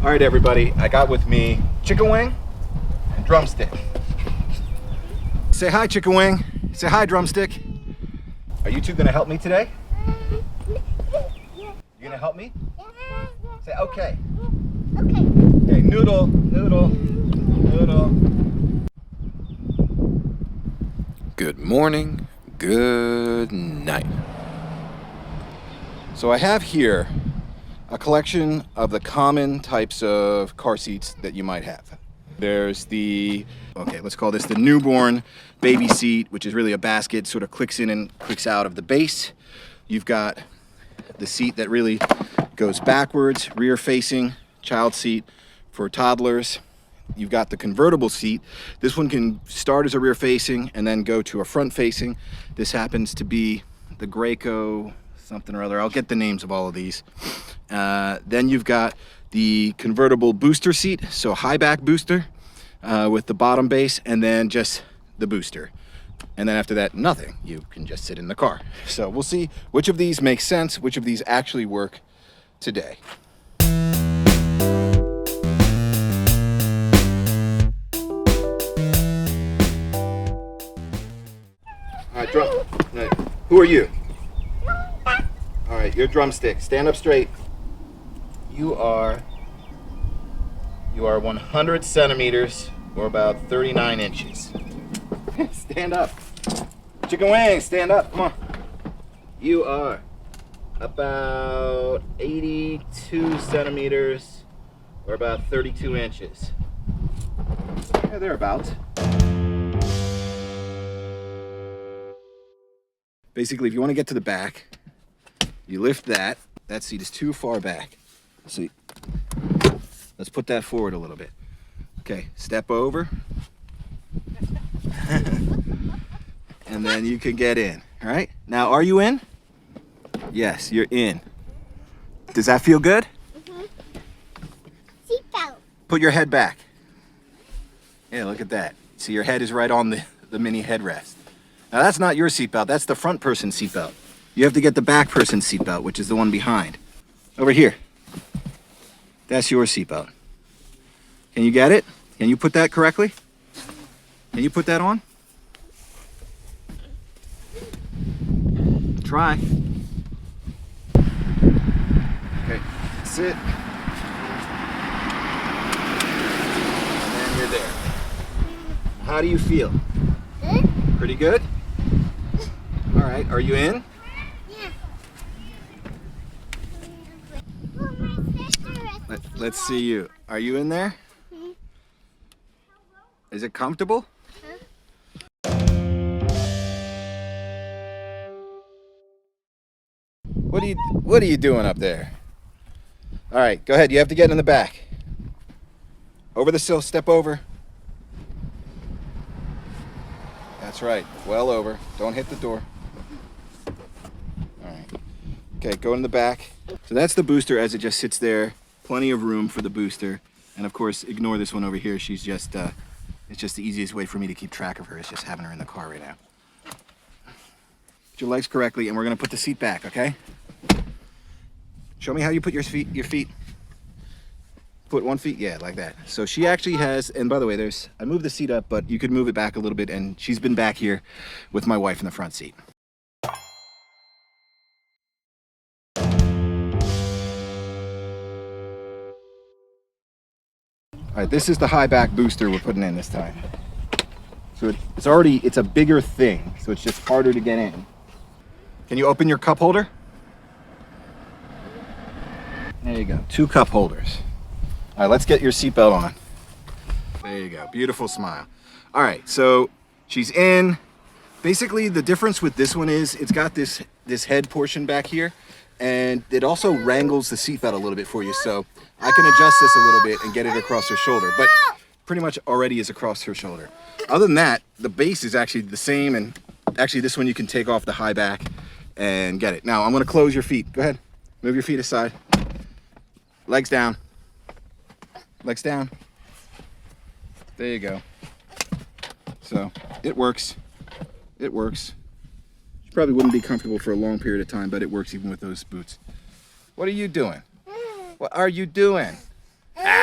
All right, everybody, I got with me chicken wing and drumstick. Say hi, chicken wing. Say hi, drumstick. Are you two gonna help me today? You gonna help me? Say okay. Okay. Okay, noodle, noodle, noodle. Good morning, good night. So I have here a collection of the common types of car seats that you might have. There's the, okay, let's call this the newborn baby seat, which is really a basket, sort of clicks in and clicks out of the base. You've got the seat that really goes backwards, rear facing, child seat for toddlers. You've got the convertible seat. This one can start as a rear facing and then go to a front facing. This happens to be the Graco something or other. I'll get the names of all of these. Then you've got the convertible booster seat, so high back booster with the bottom base, and then just the booster. And then after that, nothing. You can just sit in the car. So we'll see which of these makes sense, which of these actually work today. All right, drum. Who are you? All right, you're drumstick. Stand up straight. You are 100 centimeters, or about 39 inches. Stand up. Chicken wing, stand up. Come on. You are about 82 centimeters, or about 32 inches. Yeah, thereabouts. Basically, if you want to get to the back, you lift that. That seat is too far back. So let's put that forward a little bit. Okay, step over. And then you can get in. All right? Now, are you in? Yes, you're in. Does that feel good? Mm-hmm. Seatbelt. Put your head back. Yeah, look at that. See, your head is right on the mini headrest. Now, that's not your seatbelt. That's the front person's seatbelt. You have to get the back person's seatbelt, which is the one behind. Over here. That's your seatbelt. Can you get it? Can you put that correctly? Can you put that on? Try. Okay, sit. And then you're there. How do you feel? Good. Pretty good? All right, are you in? Yeah. Let's see you. Are you in there? Mm-hmm. Is it comfortable? Huh? What are you doing up there? All right, go ahead. You have to get in the back. Over the sill, step over. That's right. Well over. Don't hit the door. All right. Okay, go in the back. So that's the booster as it just sits there. Plenty of room for the booster. And of course, ignore this one over here. She's just, it's just the easiest way for me to keep track of her is just having her in the car right now. Put your legs correctly, and we're gonna put the seat back, okay? Show me how you put your feet. Put one feet, yeah, like that. So she actually has, and by the way, I moved the seat up, but you could move it back a little bit, and she's been back here with my wife in the front seat. All right, this is the high back booster we're putting in this time. So it's a bigger thing, so it's just harder to get in. Can you open your cup holder? There you go, 2 cup holders. All right, let's get your seatbelt on. There you go, beautiful smile. All right, so she's in. Basically, the difference with this one is it's got this head portion back here, and it also wrangles the seatbelt a little bit for you. So I can adjust this a little bit and get it across her shoulder, but pretty much already is across her shoulder. Other than that, the base is actually the same, and actually this one you can take off the high back and get it. Now I'm gonna close your feet. Go ahead, move your feet aside. Legs down. Legs down. There you go. So it works. It works. You probably wouldn't be comfortable for a long period of time, but it works even with those boots. What are you doing? What are you doing? Ah!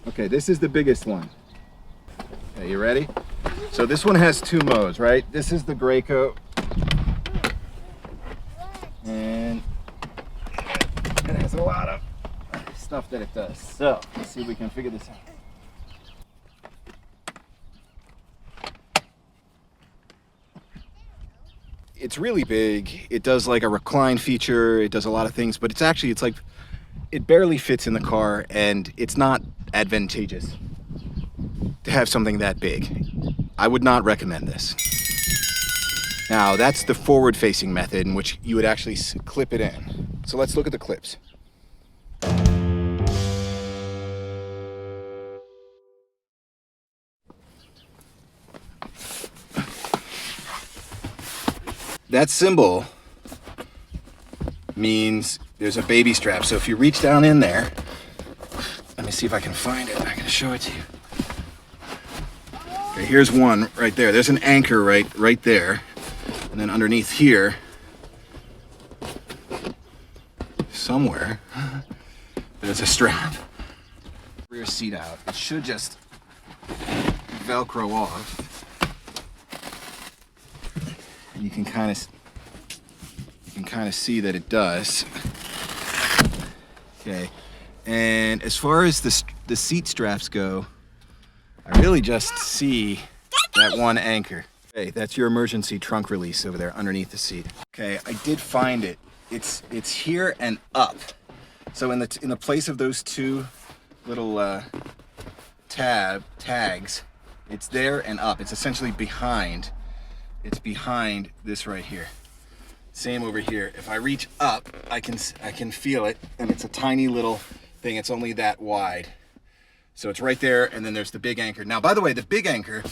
Okay, this is the biggest one. Okay, you ready? So this one has 2 modes, right? This is the Graco. And it has a lot of stuff that it does. So let's see if we can figure this out. It's really big. It does like a recline feature. It does a lot of things, but it's like, it barely fits in the car, and it's not advantageous to have something that big. I would not recommend this. Now, that's the forward-facing method in which you would actually clip it in. So let's look at the clips. That symbol means there's a baby strap. So if you reach down in there, let me see if I can find it. I'm gonna show it to you. Okay, here's one right there. There's an anchor right there. And then underneath here, somewhere, there's a strap. Rear seat out. It should just Velcro off. You can kind of see that it does. Okay, and as far as the seat straps go, I really just see that one anchor. Okay, that's your emergency trunk release over there underneath the seat. Okay, I did find it. It's here and up. So in the place of those 2 little tags, it's there and up. It's essentially behind. It's behind this right here. Same over here. If I reach up, I can feel it, and it's a tiny little thing. It's only that wide. So it's right there, and then there's the big anchor. Now, by the way, the big anchor,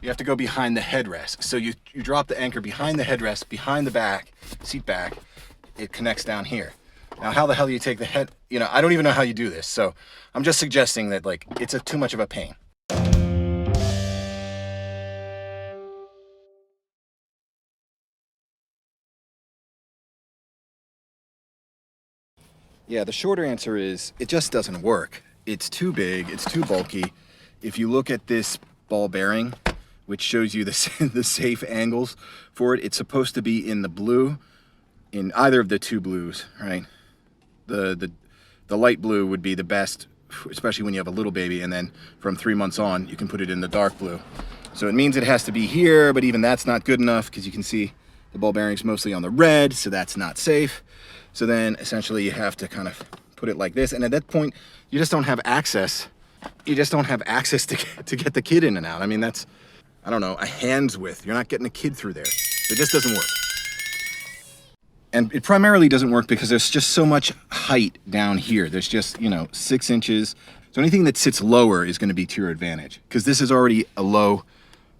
you have to go behind the headrest. So you drop the anchor behind the headrest, behind the back, seat back, it connects down here. Now, how the hell do you take the head? You know, I don't even know how you do this. So I'm just suggesting that, like, it's too much of a pain. Yeah, the shorter answer is it just doesn't work. It's too big, it's too bulky. If you look at this ball bearing, which shows you the safe angles for it, it's supposed to be in the blue, in either of the 2 blues, right? The light blue would be the best, especially when you have a little baby, and then from 3 months on, you can put it in the dark blue. So it means it has to be here, but even that's not good enough because you can see the ball bearing's mostly on the red, so that's not safe. So then essentially you have to kind of put it like this. And at that point, you just don't have access. You just don't have access to get the kid in and out. I mean, that's, I don't know, a hand's width. You're not getting a kid through there. It just doesn't work. And it primarily doesn't work because there's just so much height down here. There's just, 6 inches. So anything that sits lower is going to be to your advantage because this is already a low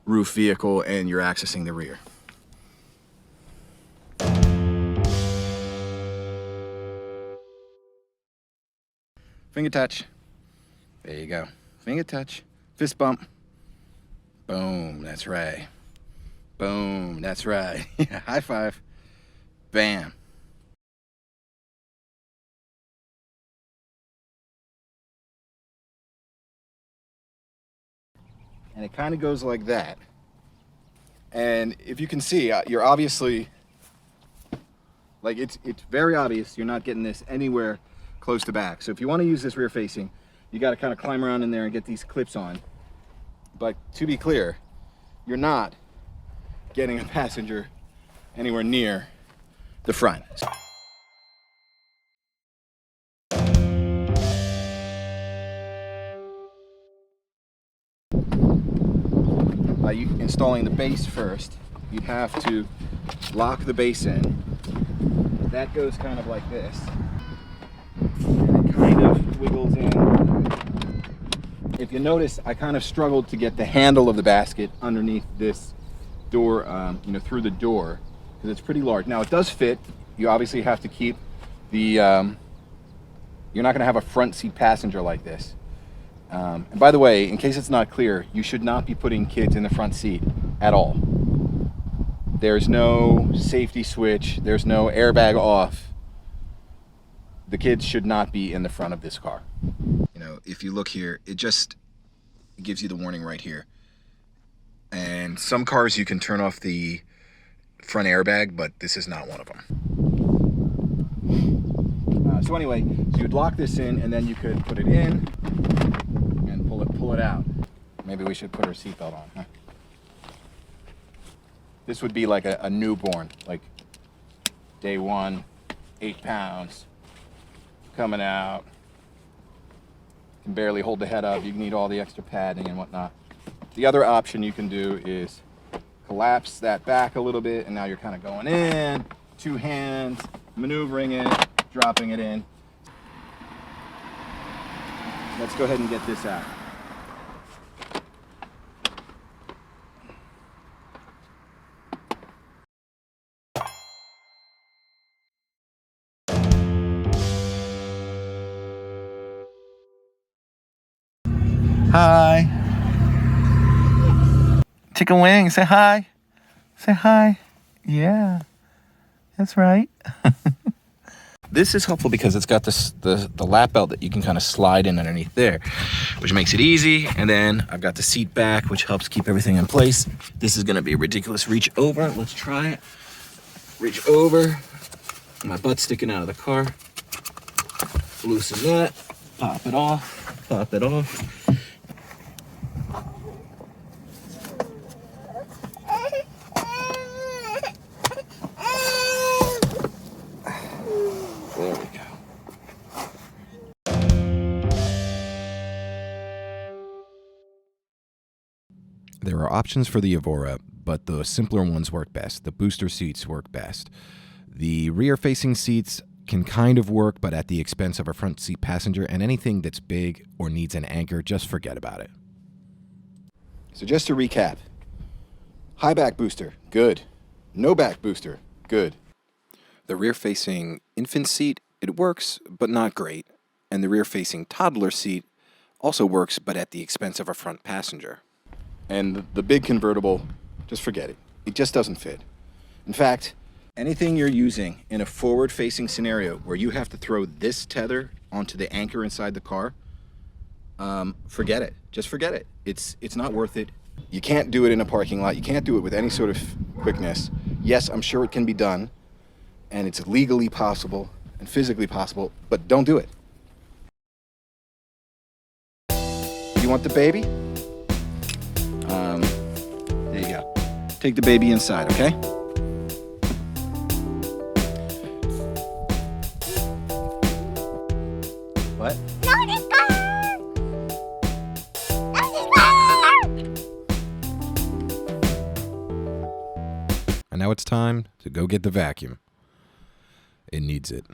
roof vehicle and you're accessing the rear. Finger touch. There you go. Finger touch. Fist bump. Boom. That's right. Boom. That's right. High five. Bam. And it kind of goes like that. And if you can see, you're obviously, like, it's very obvious you're not getting this anywhere close to back. So if you want to use this rear facing, you got to kind of climb around in there and get these clips on. But to be clear, you're not getting a passenger anywhere near the front. By installing the base first, you'd have to lock the base in. That goes kind of like this. And it kind of wiggles in. If you notice, I kind of struggled to get the handle of the basket underneath this door, through the door, because it's pretty large. Now it does fit. You obviously have to keep the, you're not gonna have a front seat passenger like this. And by the way, in case it's not clear, you should not be putting kids in the front seat at all. There's no safety switch, there's no airbag off. The kids should not be in the front of this car. So if you look here, it just gives you the warning right here. And some cars you can turn off the front airbag, but this is not one of them. So anyway, so you'd lock this in, and then you could put it in and pull it out. Maybe we should put our seatbelt on, huh? This would be like a newborn, like day 1, 8 pounds, coming out. Can barely hold the head up. You need all the extra padding and whatnot. The other option you can do is collapse that back a little bit, and now you're kind of going in, 2 hands, maneuvering it, dropping it in. Let's go ahead and get this out. Hi. Chicken wing, say hi. Say hi. Yeah, that's right. This is helpful because it's got this the lap belt that you can kind of slide in underneath there, which makes it easy. And then I've got the seat back, which helps keep everything in place. This is gonna be a ridiculous reach over. Let's try it. Reach over. My butt's sticking out of the car. Loosen that. Pop it off. Pop it off. There we go. There are options for the Evora, but the simpler ones work best. The booster seats work best. The rear-facing seats can kind of work, but at the expense of a front seat passenger, and anything that's big or needs an anchor, just forget about it. So just to recap, high back booster, good. No back booster, good. The rear-facing infant seat, it works, but not great. And the rear-facing toddler seat also works, but at the expense of a front passenger. And the big convertible, just forget it. It just doesn't fit. In fact, anything you're using in a forward-facing scenario where you have to throw this tether onto the anchor inside the car, forget it. Just forget it. It's not worth it. You can't do it in a parking lot. You can't do it with any sort of quickness. Yes, I'm sure it can be done, and it's legally possible and physically possible, but don't do it. You want the baby? There you go. Take the baby inside, okay? What? Lotus car! Lotus car! And now it's time to go get the vacuum. It needs it.